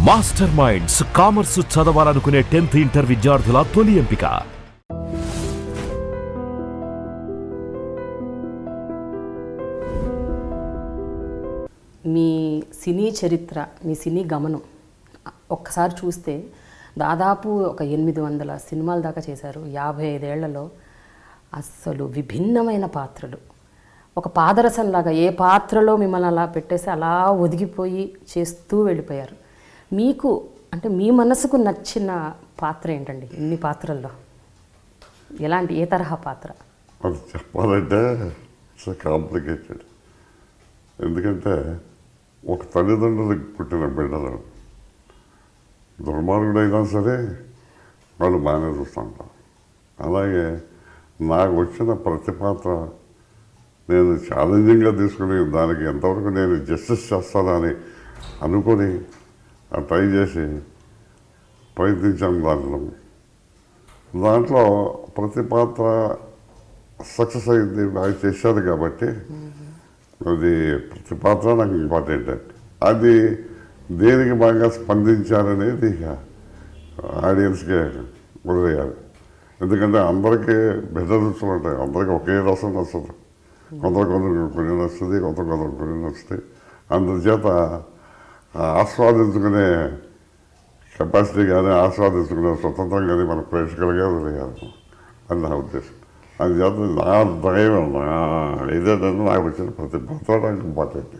Master minds commerce చదవాలనుకునే 10th inter విద్యార్థుల తొలి ఎంపిక. మీ సినీ చరిత్ర, మీ సినీ గమనం ఒక్కసారి చూస్తే దాదాపు ఒక 800 సినిమాల దాకా చేశారు. 55 ఏళ్లలో అస్సలు విభిన్నమైన పాత్రలు, ఒక పాదరసంలాగా ఏ పాత్రలో మిమ్మల్ని అలా పెట్టేసి అలా ఒదిగిపోయి చేస్తూ వెళ్ళిపోయారు. మీకు అంటే మీ మనసుకు నచ్చిన పాత్ర ఏంటండి? ఇన్ని పాత్రల్లో ఎలాంటి, ఏ తరహా పాత్ర? అది చెప్పాలంటే ఇట్స్ కాంప్లికేటెడ్. ఎందుకంటే ఒక తల్లిదండ్రులకు పుట్టిన బిడ్డలు దుర్మార్గుడైనా సరే వాళ్ళు బాగానే చూస్తుంటారు. అలాగే నాకు వచ్చిన ప్రతి పాత్ర నేను ఛాలెంజింగ్గా తీసుకుని దానికి ఎంతవరకు నేను జస్టిస్ చేస్తానని అనుకొని ట్రై చేసి ప్రయత్నించాను. దాంట్లో ప్రతి పాత్ర సక్సెస్ అయింది, బాగా చేశాను. కాబట్టి అది ప్రతి పాత్ర నాకు ఇంపార్టెంట్. అది దేనికి బాగా స్పందించారనేది ఆడియన్స్కే వదిలేయాలి. ఎందుకంటే అందరికీ భిన్న రుచులు ఉంటాయి, అందరికీ ఒకే రసం నచ్చదు. కొందరు కొన్ని నచ్చుతుంది, కొందరు కొన్ని నచ్చుతాయి. అందుచేత ఆస్వాదించుకునే కెపాసిటీ కానీ ఆస్వాదించుకునే స్వతంత్రం కానీ మన ప్రేక్షకులుగా వదిలేయాలి అని నా ఉద్దేశం. అందుచేత నా దైవం ఏదైనా నాకు వచ్చిన ప్రతి పాత్ర నాకు ఇంపార్టెంట్.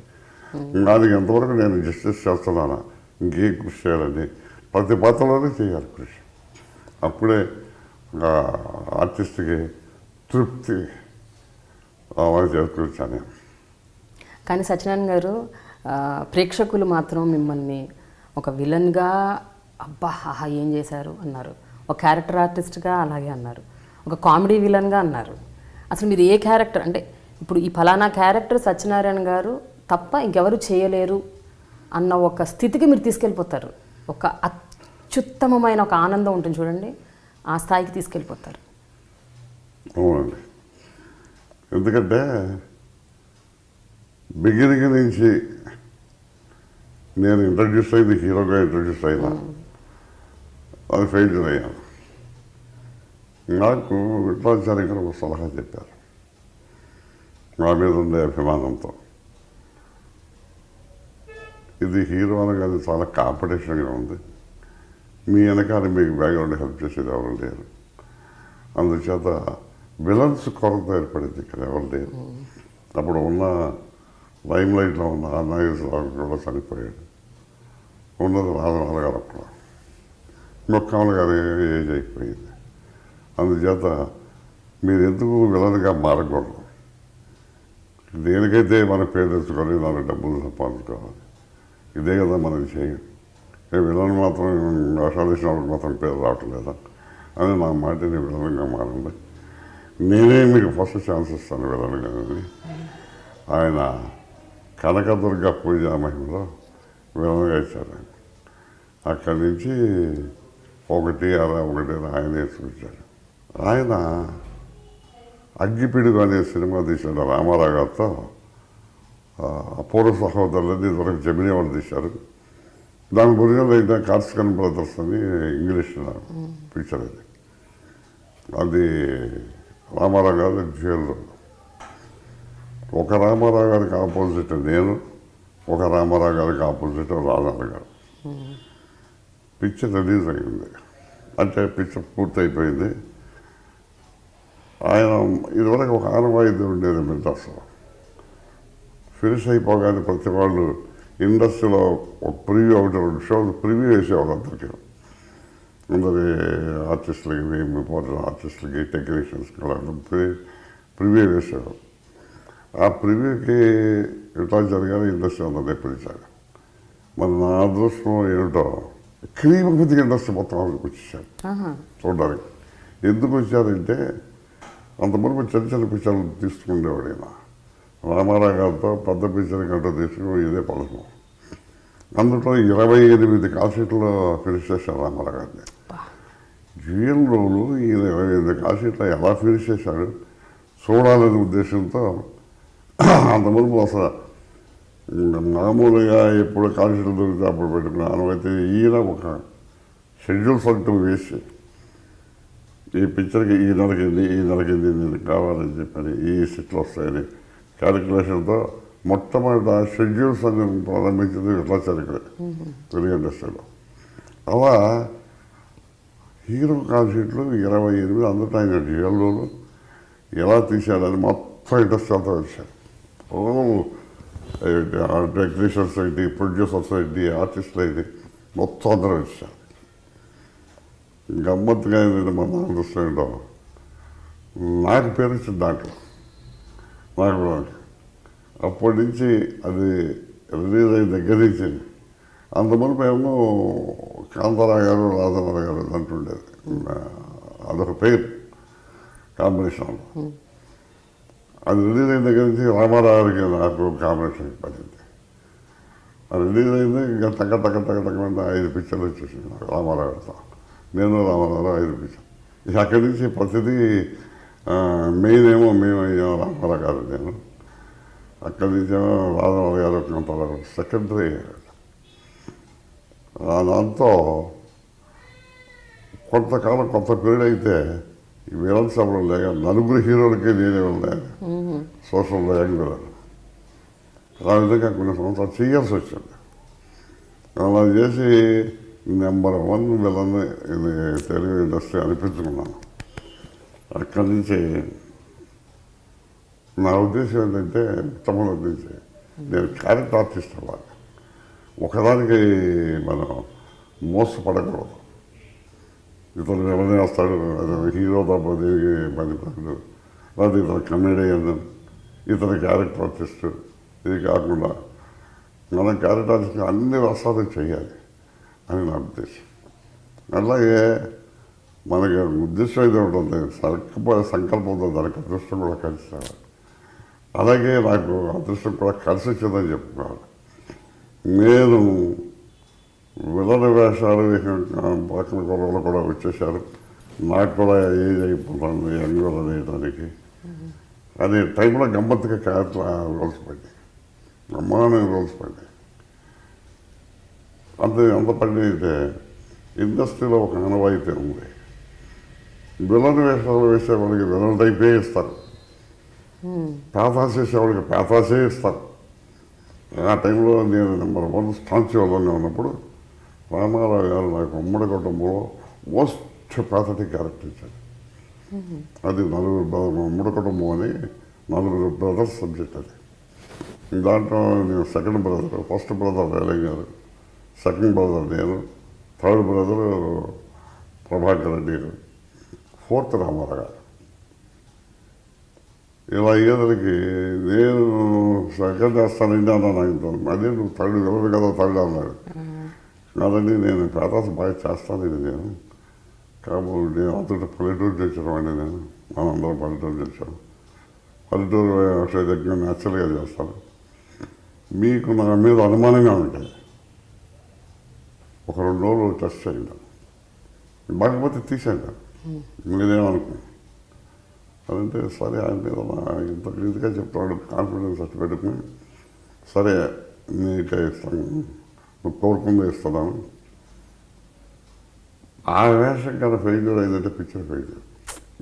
దానికి ఎంతవరకు నేను జస్టిస్ చేస్తున్నానా, ఇంకేం కృషి చేయాలని ప్రతి పాత్రలోనే చేయాలి కృషి. అప్పుడే ఆర్టిస్ట్కి తృప్తి చేసుకొచ్చాను. కానీ సత్యనారాయణ గారు, ప్రేక్షకులు మాత్రం మిమ్మల్ని ఒక విలన్గా అబ్బా ఆహా ఏం చేశారు అన్నారు, ఒక క్యారెక్టర్ ఆర్టిస్ట్గా అలాగే అన్నారు, ఒక కామెడీ విలన్గా అన్నారు. అసలు మీరు ఏ క్యారెక్టర్ అంటే ఇప్పుడు ఈ ఫలానా క్యారెక్టర్ సత్యనారాయణ గారు తప్ప ఇంకెవరు చేయలేరు అన్న ఒక స్థితికి మీరు తీసుకెళ్ళిపోతారు. ఒక అత్యుత్తమమైన ఒక ఆనందం ఉంటుంది చూడండి, ఆ స్థాయికి తీసుకెళ్ళిపోతారు. అవునండి. ఎందుకంటే బిగినింగ్ నుంచి నేను ఇంట్రడ్యూస్ అయింది హీరోగా ఇంట్రడ్యూస్ అయినా, అది ఫెయిల్యూర్ అయ్యాను. నాకు విఠలాచార్య గారు ఒక సలహా చెప్పారు నా మీద ఉండే అభిమానంతో. ఇది హీరో అనగానే చాలా కాంపిటీషన్గా ఉంది, మీ వెనకాల మీకు బ్యాక్గ్రౌండ్ హెల్ప్ చేసేది ఎవరు లేరు, అందుచేత విలన్స్ కొరత ఏర్పడింది ఇక్కడ, ఎవరు లేరు. అప్పుడు ఉన్న లైమ్ లైట్లో ఉన్న నాగేశ్వరరావు కూడా చనిపోయాడు, ఉన్నది రాజమౌళి గారు అప్పుడు, మొక్కమల గారు ఏజ్ అయిపోయింది. అందుచేత మీరు ఎందుకు విలన్గా మారకూడదు, దేనికైతే మన పేరు తెచ్చుకొని దాని డబ్బులు సంపాదించుకోవాలి, ఇదే కదా మనం చేయం. విలన్ మాత్రం వేషాలు ఇచ్చిన వాళ్ళకి మాత్రం పేరు రావట్లేదా అని నా మాటని విలన్గా మారండి, నేనే మీకు ఫస్ట్ ఛాన్స్ ఇస్తాను విలన్గా అని ఆయన కనకదుర్గ పూజా మహిమలో విలన్గా ఇచ్చారు. అక్కడి నుంచి ఒకటి ఆయన వేసుకొచ్చారు. ఆయన అగ్గిపిడుగు అనే సినిమా తీశాడు రామారావు గారితో. అపూర్వ సహోదరులని ఇదివరకు జమినీ వాళ్ళు తీశారు. దాని ఒరిజినల్ అయితే కార్స్కన్ బ్రదర్స్ అని ఇంగ్లీష్ పిక్చర్. అది రామారావు గారు జైల్లో, ఒక రామారావు గారికి ఆపోజిట్ నేను, ఒక రామారావు గారికి ఆపోజిట్ రాజారావు గారు. పిక్చర్ రిలీజ్ అయింది, అంటే పిక్చర్ పూర్తి అయిపోయింది. ఆయన ఇదివరకు ఒక ఆనవాయితీ ఉండేది మెడ్రాస్లో. ఫినిష్ అయిపోగానే ప్రతి వాళ్ళు ఇండస్ట్రీలో ఒక ప్రివ్యూ ఒకటి 2 షోలు ప్రివ్యూ వేసేవాళ్ళు అందరికీ, అందరి ఆర్టిస్టులకి, ఇంపార్టెంట్ ఆర్టిస్టులకి, టెక్నీషియన్స్కి ప్రివ్యూ వేసేవాళ్ళు. ఆ ప్రివ్యూకి విఠలాచార్య గారు ఇండస్ట్రీ అందరినీ పిలిచారు. మరి నా అదృష్టం ఏమిటో క్రీమపతి ఇండస్ట్రీ మొత్తం వాళ్ళకి వచ్చేసారు చూడడానికి. ఎందుకు వచ్చారంటే అంతవరకు చిన్న చిన్న పిక్చర్లు తీసుకుండేవాడు ఈయన. రామారావు గారితో పెద్ద పిక్చర్ గంట తీసుకుని ఇదే పథకం. అందులో 28 కాల్షీట్లు ఫినిష్ చేశారు రామారావు గారిని. జీఎంలోను ఈ 28 కాల్షీట్లు ఎలా ఫినిష్ చేశాడు చూడాలనే ఉద్దేశంతో అంతవరకు అసలు మామూలుగా ఎప్పుడు కాన్షియల్ దొరికితే అప్పుడు పెట్టుకున్నాను. అయితే ఈయన ఒక షెడ్యూల్స్ అంటూ వేసి ఈ పిక్చర్కి ఈ నెలకింది నేను కావాలని చెప్పని ఈ సెట్లు వస్తాయని క్యాలిక్యులేషన్తో మొట్టమొదట షెడ్యూల్స్ అని ప్రారంభించింది విట్లాచారికుడే తెలుగు ఇండస్ట్రీలో. అలా హీరో కాన్షీట్లు 28 అందరూ ఆయన రియల్లోను ఎలా తీశాడని మొత్తం ఇండస్ట్రీ అంతా వచ్చారు. టెక్నీషియన్స్ ఏంటి, ప్రొడ్యూసర్స్ ఏంటి, ఆర్టిస్టులు ఏంటి, మొత్తం అందరూ వచ్చారు. గమ్మత్తుగా ఏంటంటే మన దృష్టిలో నాకు పేరు వచ్చింది దాంట్లో. నాకు అప్పటి నుంచి అది రిలీజ్ అయిన దగ్గర నుంచి అంతమంది ఏమో కాంతారావు గారు, రాజారావు గారు అంటుండేది. అదొక పేరు కాంబినేషన్లో. అది రిలీజ్ అయిన దగ్గర నుంచి రామారావు గారికి నాకు కాంబినేషన్ పడింది. అది రిలీజ్ అయింది, ఇంకా టక్క 5 పిక్చర్లు వచ్చేసింది నాకు రామారావు గారితో. నేను రామారావు 5 పిక్చర్. ఇక అక్కడి నుంచి ప్రతిదీ మెయిన్ ఏమో మేము అయ్యాము రామారావు గారు, నేను అక్కడి నుంచేమో రామారావు గారు కాంతారావు సెకండరీ. దాంతో కొంతకాలం కొంత పీరియడ్ అయితే ఈ విలన్ సభలో లేక 4 హీరోలకి నేనే ఉన్నాయి సోషల్ యాంగ్ విలన్. ఆ విధంగా కొన్ని సంవత్సరాలు చేయాల్సి వచ్చింది. అలా చేసి నెంబర్ 1 విలన్ ఇది తెలుగు ఇండస్ట్రీ అనిపించుకున్నాను. అక్కడి నుంచి నా ఉద్దేశం ఏంటంటే మొట్టమొదటి నుంచి నేను క్యారెక్టర్ ఆర్టిస్ట్ అవ్వాలి. ఒకదానికి మనం మోసపడకూడదు. ఇతను ఎవరిని వస్తాడు, హీరో తప్ప దేనికి పనిపడదు, లేదా ఇతను కమెడియన్, ఇతని క్యారెక్టర్ ఆర్టిస్ట్. ఇది కాకుండా మనం క్యారెక్టర్ ఆర్టిస్ట్ అన్ని రసాలు చేయాలి అని నా ఉద్దేశం. అలాగే మనకి ఉద్దేశం అయితే ఉంటుంది, సంకల్పంతో దానికి అదృష్టం కూడా కలిసి రావాలి. అలాగే నాకు అదృష్టం కూడా కలిసి వచ్చిందని చెప్పుకోవాలి. నేను విలన వేషాలు పక్కన గొడవలు కూడా వచ్చేసారు. నాకు కూడా ఏజ్ అయిపోతుంది యంగ్ విలన్ వేయడానికి. అది టైంలో గమ్మత్తుగా క్యారెక్టర్ రోల్స్ పడ్డాయి, బ్రహ్మాండమైన రోల్స్ పడ్డాయి. అంత పని అయితే ఇండస్ట్రీలో ఒక అనుభవైతే ఉంది. విలన్ వేషాలు వేసేవాళ్ళకి విలన్ టైపే ఇస్తారు, పేతాస్ వేసేవాళ్ళకి పేతాసే ఇస్తారు. ఆ టైంలో నేను నెంబర్ 1 స్టాంచ్ వల్లనే ఉన్నప్పుడు రామారావు గారు నాకు ఉమ్మడి కుటుంబంలో మోస్ట్ ప్యాథటిక్ క్యారెక్టర్ ఇచ్చాడు. అది 4 ఉమ్మడి కుటుంబం అని 4 బ్రదర్స్ సబ్జెక్ట్. అది దాంట్లో నేను second brother, first brother Relangi గారు, సెకండ్ బ్రదర్ నేను, థర్డ్ బ్రదర్ ప్రభాకర్ రెడ్డి గారు, ఫోర్త్ రామారావు గారు. ఇలా అయ్యేదానికి నేను సెకండ్ చేస్తానండి అన్నాను ఆయనతో. అదే నువ్వు థర్డ్ వెళ్ళదు కదా థర్డ్ అన్నాడు. కాదండి నేను పేతాస్ బాగా చేస్తాను ఇది నేను. కాబట్టి నేను అంతటా పల్లెటూరు చేసేవాడిని, నేను మనందరం పల్లెటూరు చేశాను. పల్లెటూరు దగ్గర న్యాచురల్గా చేస్తాను. మీకు నా మీద అనుమానంగా ఉంటాయి, ఒక 2 రోజులు టెస్ట్ చేయండి, బాగపోతే తీసేయండి, మీరేమనుకున్నాను. అదంటే సరే ఆయన మీద ఇంత క్లియర్గా చెప్తాడు, కాన్ఫిడెన్స్ అట్టు పెట్టుకుని సరే నీకే ఇస్తాను, నువ్వు కోరుకుందే ఇస్తున్నాను. ఆ వేషం కదా ఫెయిల్యూర్ అయిందంటే picture failure.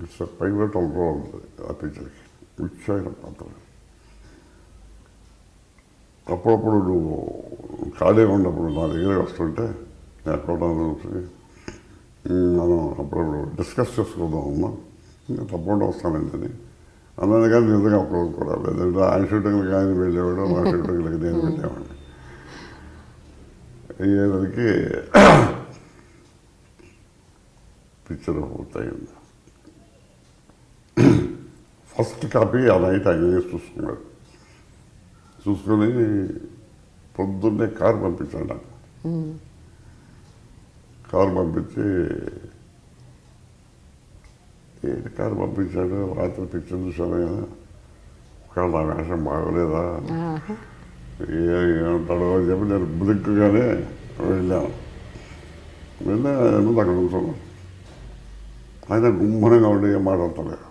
It's pivotal role ఆ పిక్చర్కి, ముఖ్యమైన పాత్ర. అప్పుడప్పుడు నువ్వు ఖాళీగా ఉన్నప్పుడు నా దగ్గర వస్తుంటే ఎక్కడ మనం అప్పుడప్పుడు డిస్కస్ చేసుకుందాం అమ్మా, ఇంకా తప్పకుండా వస్తానండి అని అన్నది. కానీ నిజంగా ఒకరోజు కూడా లేదంటే ఆయన షూటింగ్లకి ఆయన వెళ్ళేవాడు, నా షూటింగ్లకి నేను వెళ్ళేవాడిని. అయ్యేదానికి పిక్చర్ పూర్తయింది. ఫస్ట్ కాపీ ఆ నైట్ ఆయన చూసుకున్నాడు. చూసుకొని పొద్దున్నే కారు పంపించాడు నాకు. కారు పంపించి ఏంటి కారు పంపించాడు, రాత్రి పిక్చర్ చూసాను కదా, ఒకవేళ నా వేషం బాగోలేదా ఏమంటాడో అని చెప్పి నేను బుదిక్కుగానే వెళ్ళాను. ముందు అక్కడ కూర్చున్నాను. ఆయన గుమ్మనంగా ఉండి ఏం మాట్లాడతలేదు.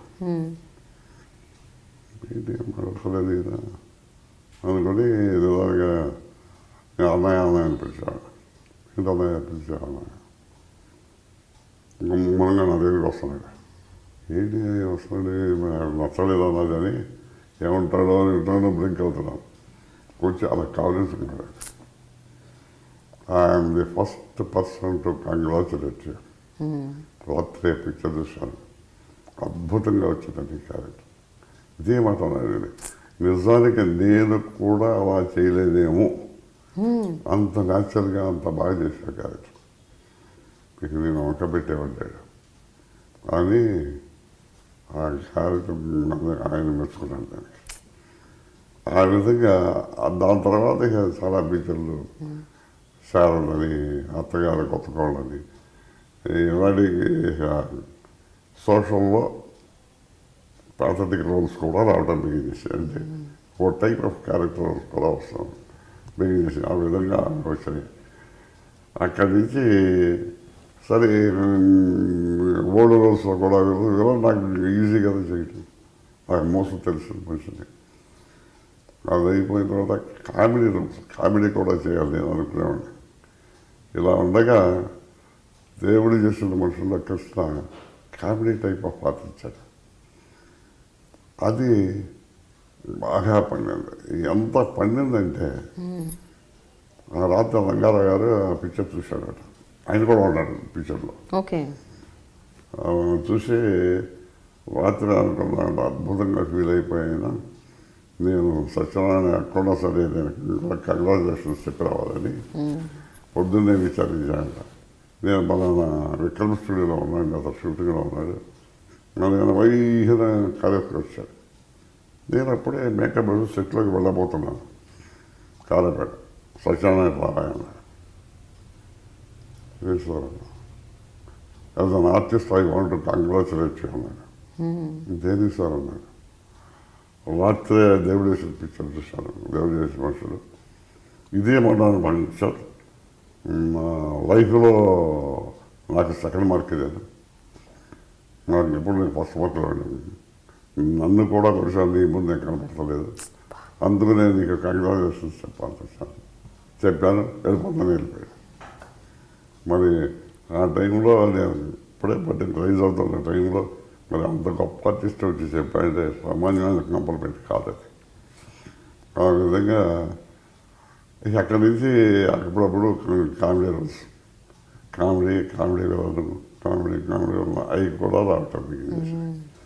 ఏంటి ఏం మాట్లాడతలేదు కదా, అనుకుని నిజంగా నేను అన్నయ్య అనిపించాను. ఇంత అన్నయ్య పిలిచాను అన్నయ్య. ఇంకా మూలంగా నా దగ్గరికి వస్తున్నాడు. ఏంటి వస్తున్నాడు నచ్చలేదు అన్నది అని ఏమంటాడో అని వింటాడో బ్రేక్ అవుతున్నాను. వచ్చి అలా కావలించుకున్నాడు. I'm the first person to congratulate you. రాత్రి పిక్చర్ చూశాను, అద్భుతంగా వచ్చిందండి క్యారెక్టర్. ఇదే మాట అన్నాడు. నిజానికి నేను కూడా అలా చేయలేదేమో, అంత న్యాచురల్గా అంత బాగా చేశాను క్యారెక్టర్. ఇక నేను వంక పెట్టేవాడాడు అని ఆ క్యారెక్టర్ ఆయన మెచ్చుకున్నాను దానికి. ఆ విధంగా దాని తర్వాత ఇక చాలా పిక్చర్లు శారదని, అత్తగారు కొత్త కోళ్ళని, వాడికి సోషల్లో పాథటిక్ రోల్స్ కూడా రావడం బిగిన్ చేసి, అంటే ఓ టైప్ ఆఫ్ క్యారెక్టర్ రోల్స్ కూడా వస్తాం బిగిన్ చేసి ఆ విధంగా వచ్చాయి. అక్కడి నుంచి సరే ఓల్డ్ రోల్స్లో కూడా నాకు ఈజీ కదా చేయటం, నాకు మోసం తెలిసిన మనిషిని. అది అయిపోయిన తర్వాత కామెడీ రోల్స్, కామెడీ కూడా చేయాలి నేను అనుకునేవాడిని. ఇలా ఉండగా దేవుడు చేసిన మనుషుల్లో కృష్ణ కామెడీ టైప్ ఆఫ్ పాత్ర ఇచ్చాడు. అది బాగా పండింది. ఎంత పండిందంటే ఆ రాత్రి రంగారావు గారు ఆ పిక్చర్ చూశాడట. ఆయన కూడా ఉన్నాడు పిక్చర్లో. ఓకే. చూసి రాత్రి అనుకున్నాను, అద్భుతంగా ఫీల్ అయిపోయినా నేను సత్యనారాయణ ఎక్కడా సరే నేను కంగ్రాచులేషన్స్ చెప్పి రావాలని పొద్దున్నే విచారించాను. నేను మన విక్రమ్ స్టూడియోలో ఉన్నాను, అతను షూటింగ్లో ఉన్నాడు. నేను వైన కాలేజ్కి వచ్చాను. నేను అప్పుడే మేకప్ సెట్లోకి వెళ్ళబోతున్నాను. కాలేపేట సత్యనారాయణ రామాయణ as an artist I want to congratulate you అన్నాడు. దేనికి సార్ అన్నాడు. రాత్రే దేవుడు చేసిన పిక్చర్ చూశాను, దేవుడు చేసిన మనుషులు. ఇదే మాట పంచారు. నా లైఫ్లో నాకు సెకండ్ మార్క్ ఇదేను. నాకు ఎప్పుడు నేను ఫస్ట్ మార్కులో నన్ను కూడా కొడిసాను, నీ ముందు నేను కనపడతలేదు, అందుకు నేను నీకు కంగ్రాచులేషన్స్ చెప్పాను. వెళ్ళిపోతాను, వెళ్ళిపోయాడు. మరి ఆ టైంలో నేను ఇప్పుడే పట్టిన రైజ్ అవుతున్న టైంలో మరి అంత గొప్ప ఆర్టిస్ట్ వచ్చి చెప్పాడంటే సామాన్యమైన కంప్లిమెంట్ కాదు అది. ఆ విధంగా అక్కడి నుంచి అప్పుడప్పుడు comedy roles, comedy villain, comedy అవి కూడా రావటం బిగిన్ చేసి